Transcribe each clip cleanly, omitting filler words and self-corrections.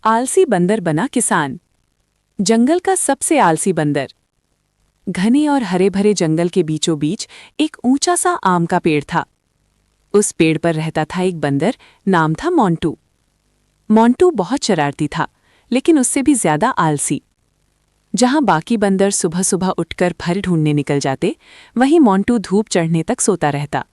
आलसी बंदर बना किसान। जंगल का सबसे आलसी बंदर। घने और हरे भरे जंगल के बीचों बीच एक ऊंचा सा आम का पेड़ था। उस पेड़ पर रहता था एक बंदर, नाम था मोंटू। मोंटू बहुत शरारती था, लेकिन उससे भी ज्यादा आलसी। जहां बाकी बंदर सुबह सुबह उठकर फल ढूंढने निकल जाते, वहीं मोंटू धूप चढ़ने तक सोता रहता।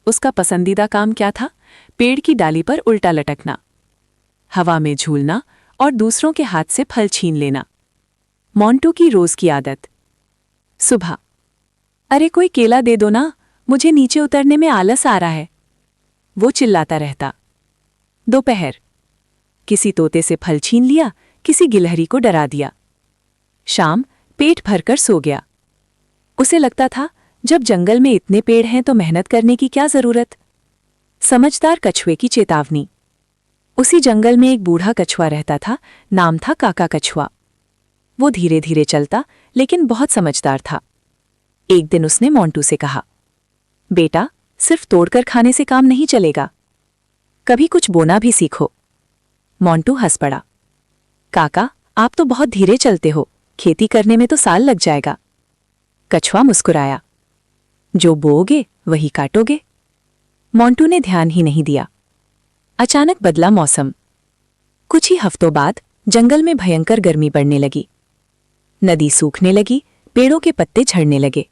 उसका पसंदीदा काम क्या था? पेड़ की डाली पर उल्टा लटकना, हवा में झूलना और दूसरों के हाथ से फल छीन लेना। मोंटू की रोज की आदत। सुबह, अरे कोई केला दे दो ना, मुझे नीचे उतरने में आलस आ रहा है, वो चिल्लाता रहता। दोपहर, किसी तोते से फल छीन लिया, किसी गिलहरी को डरा दिया। शाम, पेट भरकर सो गया। उसे लगता था जब जंगल में इतने पेड़ हैं तो मेहनत करने की क्या जरूरत। समझदार कछुए की चेतावनी। उसी जंगल में एक बूढ़ा कछुआ रहता था, नाम था काका कछुआ। वो धीरे धीरे चलता, लेकिन बहुत समझदार था। एक दिन उसने मोंटू से कहा, बेटा, सिर्फ तोड़कर खाने से काम नहीं चलेगा, कभी कुछ बोना भी सीखो। मोंटू हंस पड़ा। काका, आप तो बहुत धीरे चलते हो, खेती करने में तो साल लग जाएगा। कछुआ मुस्कुराया, जो बोओगे वही काटोगे। मोंटू ने ध्यान ही नहीं दिया। अचानक बदला मौसम। कुछ ही हफ्तों बाद जंगल में भयंकर गर्मी पड़ने लगी। नदी सूखने लगी, पेड़ों के पत्ते झड़ने लगे,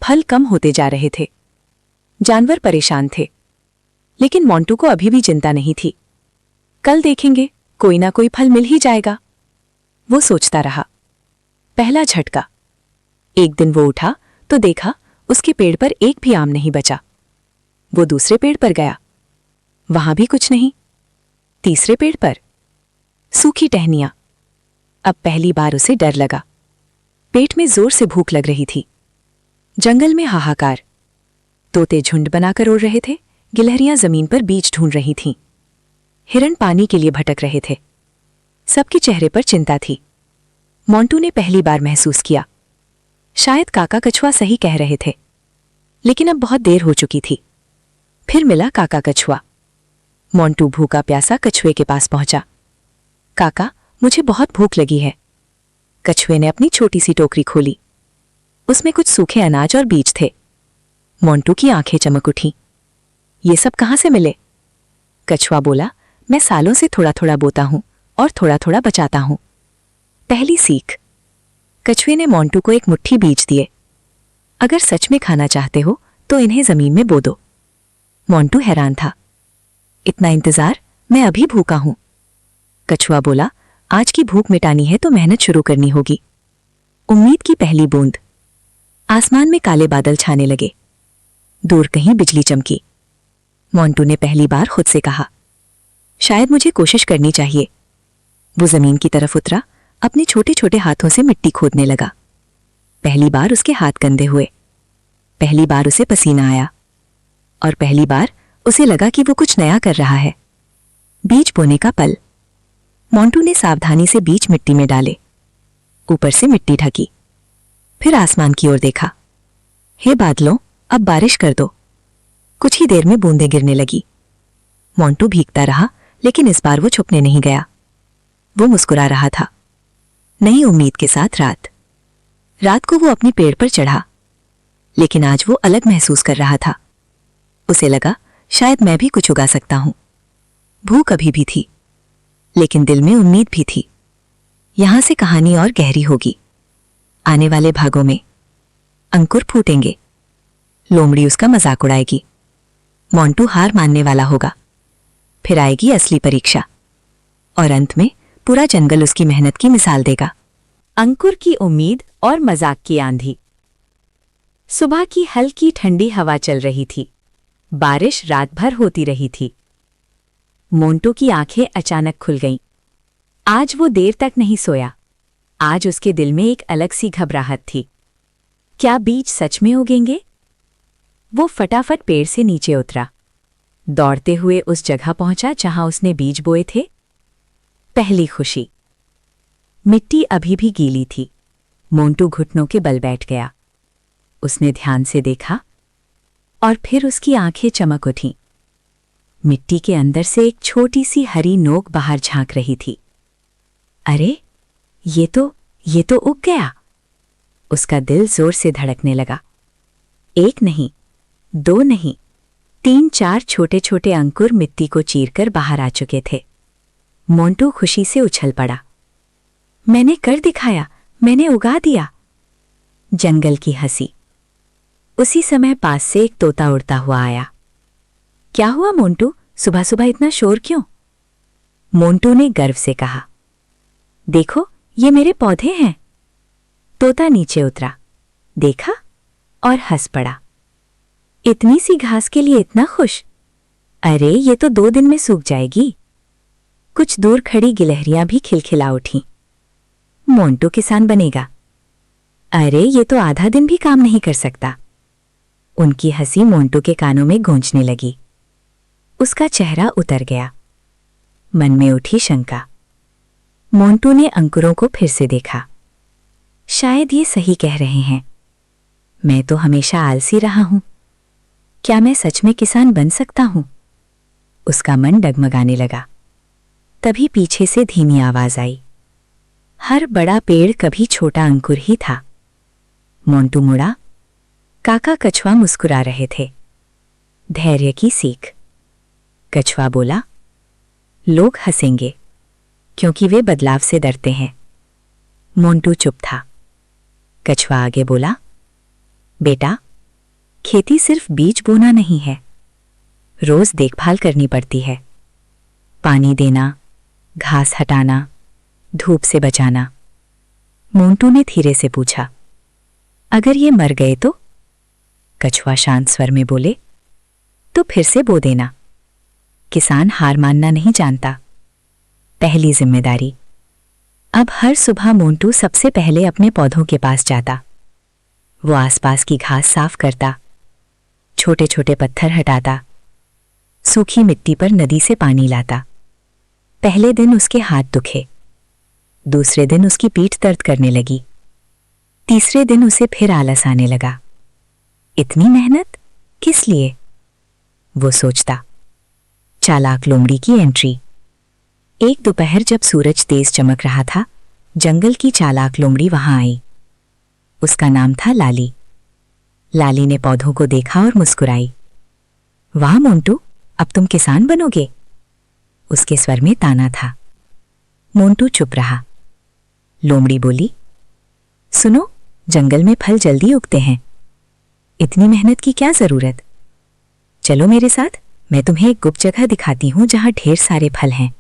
फल कम होते जा रहे थे। जानवर परेशान थे, लेकिन मोंटू को अभी भी चिंता नहीं थी। कल देखेंगे, कोई ना कोई फल मिल ही जाएगा, वो सोचता रहा। पहला झटका। एक दिन वो उठा तो देखा उसके पेड़ पर एक भी आम नहीं बचा। वो दूसरे पेड़ पर गया, वहां भी कुछ नहीं। तीसरे पेड़ पर सूखी टहनियां। अब पहली बार उसे डर लगा। पेट में जोर से भूख लग रही थी। जंगल में हाहाकार। तोते झुंड बनाकर उड़ रहे थे, गिलहरियां जमीन पर बीज ढूंढ रही थीं। हिरण पानी के लिए भटक रहे थे। सबके चेहरे पर चिंता थी। मोंटू ने पहली बार महसूस किया, शायद काका कछुआ सही कह रहे थे, लेकिन अब बहुत देर हो चुकी थी। फिर मिला काका कछुआ। मोंटू भूखा प्यासा कछुए के पास पहुंचा। काका, मुझे बहुत भूख लगी है। कछुए ने अपनी छोटी सी टोकरी खोली। उसमें कुछ सूखे अनाज और बीज थे। मोंटू की आंखें चमक उठी। ये सब कहां से मिले? कछुआ बोला, मैं सालों से थोड़ा थोड़ा बोता हूं और थोड़ा थोड़ा बचाता हूं। पहली सीख। कछुए ने मोंटू को एक मुट्ठी बीज दिए। अगर सच में खाना चाहते हो तो इन्हें जमीन में बो दो। मोंटू हैरान था। इतना इंतजार, मैं अभी भूखा हूं। कछुआ बोला, आज की भूख मिटानी है तो मेहनत शुरू करनी होगी। उम्मीद की पहली बूंद। आसमान में काले बादल छाने लगे। दूर कहीं बिजली चमकी। मोंटू ने पहली बार खुद से कहा, शायद मुझे कोशिश करनी चाहिए। वो जमीन की तरफ उतरा, अपने छोटे छोटे हाथों से मिट्टी खोदने लगा। पहली बार उसके हाथ गंदे हुए। पहली बार उसे पसीना आया। और पहली बार उसे लगा कि वो कुछ नया कर रहा है। बीज बोने का पल। मोंटू ने सावधानी से बीज मिट्टी में डाले। ऊपर से मिट्टी ढकी। फिर आसमान की ओर देखा। हे बादलों, अब बारिश कर दो। कुछ ही देर में बूंदें गिरने लगी। मोंटू भीगता रहा, लेकिन इस बार वो छुपने नहीं गया। वो मुस्कुरा रहा था। नई उम्मीद के साथ रात को वो अपने पेड़ पर चढ़ा, लेकिन आज वो अलग महसूस कर रहा था। उसे लगा, शायद मैं भी कुछ उगा सकता हूं। भूख अभी भी थी, लेकिन दिल में उम्मीद भी थी। यहां से कहानी और गहरी होगी। आने वाले भागों में अंकुर फूटेंगे, लोमड़ी उसका मजाक उड़ाएगी, मोंटू हार मानने वाला होगा। फिर आएगी असली परीक्षा, और अंत में पूरा जंगल उसकी मेहनत की मिसाल देगा। अंकुर की उम्मीद और मजाक की आंधी। सुबह की हल्की ठंडी हवा चल रही थी। बारिश रात भर होती रही थी। मोंटू की आंखें अचानक खुल गईं। आज वो देर तक नहीं सोया। आज उसके दिल में एक अलग सी घबराहट थी। क्या बीज सच में उगेंगे? वो फटाफट पेड़ से नीचे उतरा। दौड़ते हुए उस जगह पहुंचा जहां उसने बीज बोए थे। पहली खुशी। मिट्टी अभी भी गीली थी। मोंटू घुटनों के बल बैठ गया। उसने ध्यान से देखा और फिर उसकी आंखें चमक उठीं। मिट्टी के अंदर से एक छोटी सी हरी नोक बाहर झांक रही थी। अरे, ये तो उग गया। उसका दिल जोर से धड़कने लगा। एक नहीं, दो नहीं, 3-4 छोटे छोटे अंकुर मिट्टी को चीरकर बाहर आ चुके थे। मोंटू खुशी से उछल पड़ा। मैंने कर दिखाया, मैंने उगा दिया। जंगल की हंसी। उसी समय पास से एक तोता उड़ता हुआ आया। क्या हुआ मोंटू, सुबह सुबह इतना शोर क्यों? मोंटू ने गर्व से कहा। देखो, ये मेरे पौधे हैं। तोता नीचे उतरा, देखा और हंस पड़ा। इतनी सी घास के लिए इतना खुश? अरे, ये तो 2 दिन में सूख जाएगी। कुछ दूर खड़ी गिलहरियां भी खिलखिला उठीं। मोंटू किसान बनेगा? अरे, ये तो आधा दिन भी काम नहीं कर सकता। उनकी हंसी मोंटू के कानों में गूंजने लगी। उसका चेहरा उतर गया। मन में उठी शंका। मोंटू ने अंकुरों को फिर से देखा। शायद ये सही कह रहे हैं। मैं तो हमेशा आलसी रहा हूं। क्या मैं सच में किसान बन सकता हूं? उसका मन डगमगाने लगा। तभी पीछे से धीमी आवाज आई। हर बड़ा पेड़ कभी छोटा अंकुर ही था। मोंटू मुड़ा। काका कछुआ मुस्कुरा रहे थे। धैर्य की सीख। कछुआ बोला, लोग हंसेंगे क्योंकि वे बदलाव से डरते हैं। मोंटू चुप था। कछुआ आगे बोला, बेटा, खेती सिर्फ बीज बोना नहीं है, रोज देखभाल करनी पड़ती है। पानी देना, घास हटाना, धूप से बचाना। मोंटू ने धीरे से पूछा, अगर ये मर गए तो? कछुआ शांत स्वर में बोले, तो फिर से बो देना। किसान हार मानना नहीं जानता। पहली जिम्मेदारी। अब हर सुबह मोंटू सबसे पहले अपने पौधों के पास जाता। वो आसपास की घास साफ करता, छोटे छोटे पत्थर हटाता, सूखी मिट्टी पर नदी से पानी लाता। पहले दिन उसके हाथ दुखे, दूसरे दिन उसकी पीठ दर्द करने लगी, तीसरे दिन उसे फिर आलस आने लगा। इतनी मेहनत किस लिए? वो सोचता। चालाक लोमड़ी की एंट्री। एक दोपहर जब सूरज तेज चमक रहा था, जंगल की चालाक लोमड़ी वहां आई। उसका नाम था लाली। लाली ने पौधों को देखा और मुस्कुराई। वाह मोंटू, अब तुम किसान बनोगे? उसके स्वर में ताना था। मोंटू चुप रहा। लोमड़ी बोली, सुनो, जंगल में फल जल्दी उगते हैं, इतनी मेहनत की क्या जरूरत? चलो मेरे साथ, मैं तुम्हें एक गुप्त जगह दिखाती हूं जहां ढेर सारे फल हैं।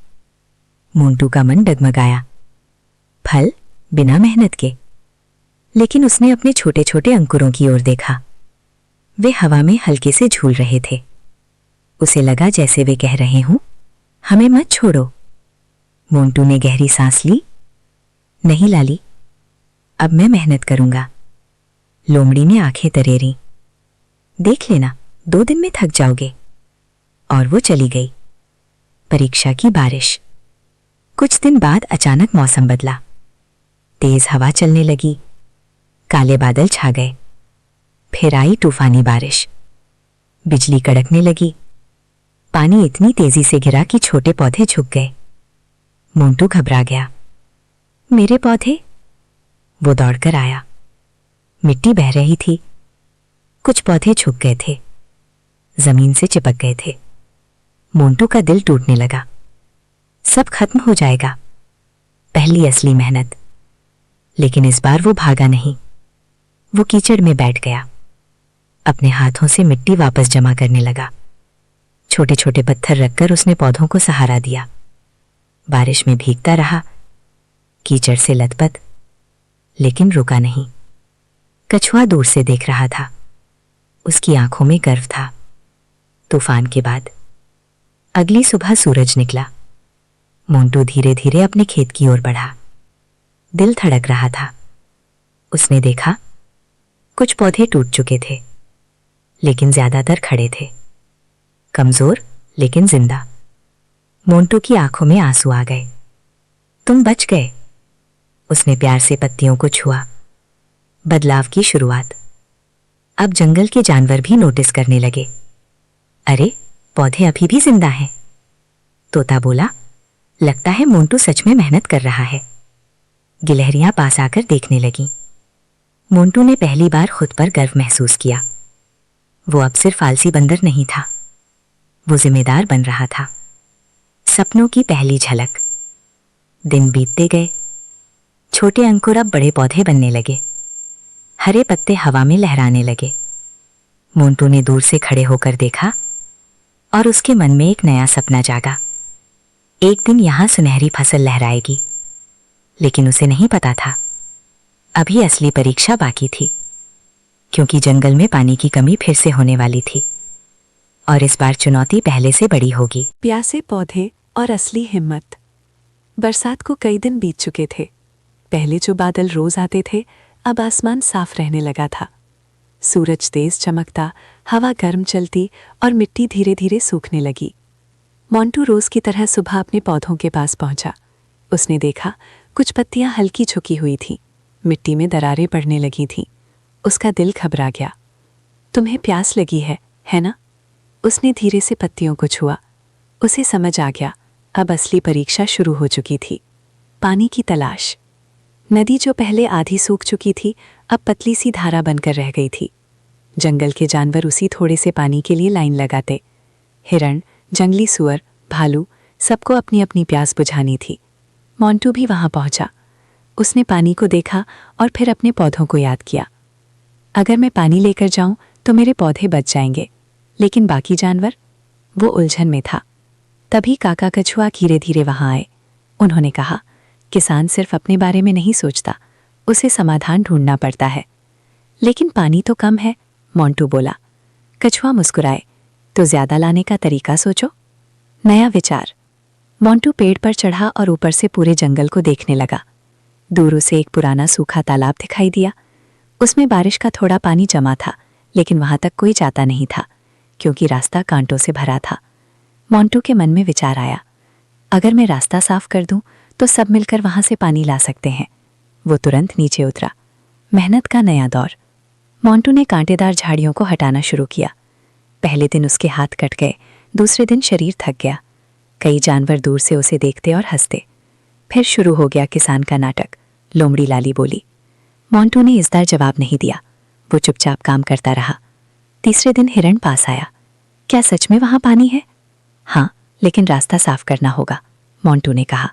मोंटू का मन डगमगाया। फल बिना मेहनत के? लेकिन उसने अपने छोटे छोटे अंकुरों की ओर देखा। वे हवा में हल्के से झूल रहे थे। उसे लगा जैसे वे कह रहे हों, हमें मत छोड़ो। मोंटू ने गहरी सांस ली। नहीं लाली, अब मैं मेहनत करूंगा। लोमड़ी ने आंखें तरेरी। देख लेना, 2 दिन में थक जाओगे। और वो चली गई। परीक्षा की बारिश। कुछ दिन बाद अचानक मौसम बदला। तेज हवा चलने लगी, काले बादल छा गए। फिर आई तूफानी बारिश। बिजली कड़कने लगी। पानी इतनी तेजी से गिरा कि छोटे पौधे झुक गए। मोंटू घबरा गया। मेरे पौधे? वो दौड़कर आया। मिट्टी बह रही थी। कुछ पौधे झुक गए थे, जमीन से चिपक गए थे। मोंटू का दिल टूटने लगा। सब खत्म हो जाएगा। पहली असली मेहनत। लेकिन इस बार वो भागा नहीं। वो कीचड़ में बैठ गया। अपने हाथों से मिट्टी वापस जमा करने लगा। छोटे छोटे पत्थर रखकर उसने पौधों को सहारा दिया। बारिश में भीगता रहा, कीचड़ से लथपथ, लेकिन रुका नहीं। कछुआ दूर से देख रहा था। उसकी आंखों में गर्व था। तूफान के बाद अगली सुबह सूरज निकला। मोंटू धीरे धीरे अपने खेत की ओर बढ़ा। दिल धड़क रहा था। उसने देखा, कुछ पौधे टूट चुके थे, लेकिन ज्यादातर खड़े थे, कमजोर लेकिन जिंदा। मोंटू की आंखों में आंसू आ गए। तुम बच गए। उसने प्यार से पत्तियों को छुआ। बदलाव की शुरुआत। अब जंगल के जानवर भी नोटिस करने लगे। अरे, पौधे अभी भी जिंदा हैं। तोता बोला, लगता है मोंटू सच में मेहनत कर रहा है। गिलहरियां पास आकर देखने लगीं। मोंटू ने पहली बार खुद पर गर्व महसूस किया। वो अब सिर्फ आलसी बंदर नहीं था, वो जिम्मेदार बन रहा था। सपनों की पहली झलक। दिन बीतते गए। छोटे अंकुर अब बड़े पौधे बनने लगे। हरे पत्ते हवा में लहराने लगे। मोंटू ने दूर से खड़े होकर देखा और उसके मन में एक नया सपना जागा। एक दिन यहां सुनहरी फसल लहराएगी। लेकिन उसे नहीं पता था, अभी असली परीक्षा बाकी थी, क्योंकि जंगल में पानी की कमी फिर से होने वाली थी और इस बार चुनौती पहले से बड़ी होगी। प्यासे पौधे और असली हिम्मत। बरसात को कई दिन बीत चुके थे। पहले जो बादल रोज आते थे, अब आसमान साफ रहने लगा था। सूरज तेज चमकता, हवा गर्म चलती और मिट्टी धीरे धीरे सूखने लगी। मोंटू रोज की तरह सुबह अपने पौधों के पास पहुंचा। उसने देखा कुछ पत्तियां हल्की झुकी हुई थीं, मिट्टी में दरारें पड़ने लगी थीं। उसका दिल घबरा गया। तुम्हें प्यास लगी है ना? उसने धीरे से पत्तियों को छुआ। उसे समझ आ गया, अब असली परीक्षा शुरू हो चुकी थी। पानी की तलाश। नदी जो पहले आधी सूख चुकी थी, अब पतली सी धारा बनकर रह गई थी। जंगल के जानवर उसी थोड़े से पानी के लिए लाइन लगाते। हिरण, जंगली सुअर, भालू, सबको अपनी अपनी प्यास बुझानी थी। मोंटू भी वहां पहुंचा। उसने पानी को देखा और फिर अपने पौधों को याद किया। अगर मैं पानी लेकर जाऊं तो मेरे पौधे बच जाएंगे, लेकिन बाकी जानवर? वो उलझन में था। तभी काका कछुआ धीरे धीरे वहां आए। उन्होंने कहा, किसान सिर्फ अपने बारे में नहीं सोचता, उसे समाधान ढूंढना पड़ता है। लेकिन पानी तो कम है, मोंटू बोला। कछुआ मुस्कुराए, तो ज्यादा लाने का तरीका सोचो। नया विचार। मोंटू पेड़ पर चढ़ा और ऊपर से पूरे जंगल को देखने लगा। दूर उसे एक पुराना सूखा तालाब दिखाई दिया। उसमें बारिश का थोड़ा पानी जमा था, लेकिन वहां तक कोई जाता नहीं था, क्योंकि रास्ता कांटों से भरा था। मोंटू के मन में विचार आया, अगर मैं रास्ता साफ कर दूं तो सब मिलकर वहां से पानी ला सकते हैं। वो तुरंत नीचे उतरा। मेहनत का नया दौर। मोंटू ने कांटेदार झाड़ियों को हटाना शुरू किया। पहले दिन उसके हाथ कट गए, दूसरे दिन शरीर थक गया। कई जानवर दूर से उसे देखते और हंसते। फिर शुरू हो गया किसान का नाटक। लोमड़ी लाली बोली। मोंटू ने इस बार जवाब नहीं दिया। वो चुपचाप काम करता रहा। तीसरे दिन हिरण पास आया। क्या सच में वहां पानी है? हाँ, लेकिन रास्ता साफ करना होगा, मोंटू ने कहा।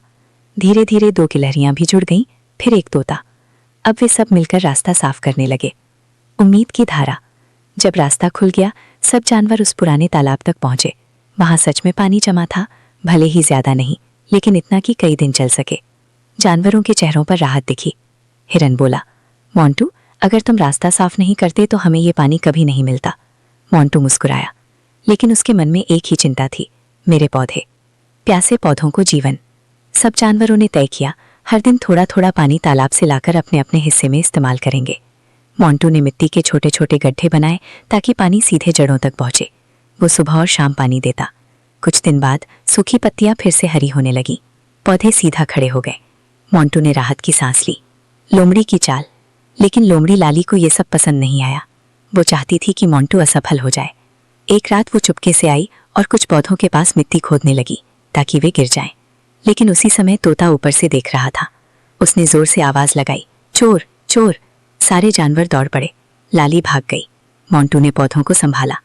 धीरे धीरे 2 गिलहरियां भी जुड़ गईं, फिर एक तोता। अब वे सब मिलकर रास्ता साफ करने लगे। उम्मीद की धारा। जब रास्ता खुल गया, सब जानवर उस पुराने तालाब तक पहुंचे। वहां सच में पानी जमा था, भले ही ज्यादा नहीं, लेकिन इतना कि कई दिन चल सके। जानवरों के चेहरों पर राहत दिखी। हिरन बोला, मोंटू, अगर तुम रास्ता साफ नहीं करते तो हमें ये पानी कभी नहीं मिलता। मोंटू मुस्कुराया, लेकिन उसके मन में एक ही चिंता थी, मेरे पौधे। प्यासे पौधों को जीवन। सब जानवरों ने तय किया, हर दिन थोड़ा थोड़ा पानी तालाब से लाकर अपने अपने हिस्से में इस्तेमाल करेंगे। मोंटू ने मिट्टी के छोटे छोटे गड्ढे बनाए ताकि पानी सीधे जड़ों तक पहुंचे। वो सुबह और शाम पानी देता। कुछ दिन बाद सूखी पत्तियां फिर से हरी होने लगी। पौधे सीधा खड़े हो गए। मोंटू ने राहत की सांस ली। लोमड़ी की चाल। लेकिन लोमड़ी लाली को यह सब पसंद नहीं आया। वो चाहती थी कि मोंटू असफल हो जाए। एक रात वो चुपके से आई और कुछ पौधों के पास मिट्टी खोदने लगी ताकि वे गिर जाएं। लेकिन उसी समय तोता ऊपर से देख रहा था। उसने जोर से आवाज लगाई, चोर चोर। सारे जानवर दौड़ पड़े। लाली भाग गई। मोंटू ने पौधों को संभाला।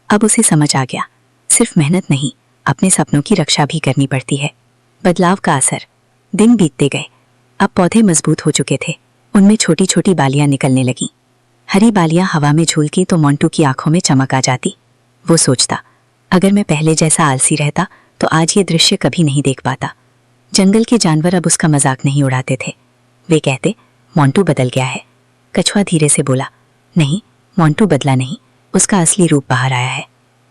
अब उसे समझ आ गया, सिर्फ मेहनत नहीं, अपने सपनों की रक्षा भी करनी पड़ती है। बदलाव का असर। दिन बीतते गए। अब पौधे मजबूत हो चुके थे। उनमें छोटी छोटी बालियां निकलने लगीं। हरी बालियां हवा में झूलती तो मोंटू की आंखों में चमक आ जाती। वो सोचता, अगर मैं पहले जैसा आलसी रहता तो आज ये दृश्य कभी नहीं देख पाता। जंगल के जानवर अब उसका मजाक नहीं उड़ाते थे। वे कहते, मोंटू बदल गया है। कछुआ धीरे से बोला, नहीं, मोंटू बदला नहीं, उसका असली रूप बाहर आया है।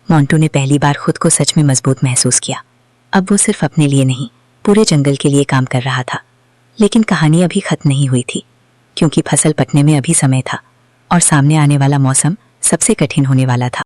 मोंटू ने पहली बार खुद को सच में मजबूत महसूस किया। अब वो सिर्फ अपने लिए नहीं, पूरे जंगल के लिए काम कर रहा था। लेकिन कहानी अभी खत्म नहीं हुई थी, क्योंकि फसल पकने में अभी समय था और सामने आने वाला मौसम सबसे कठिन होने वाला था।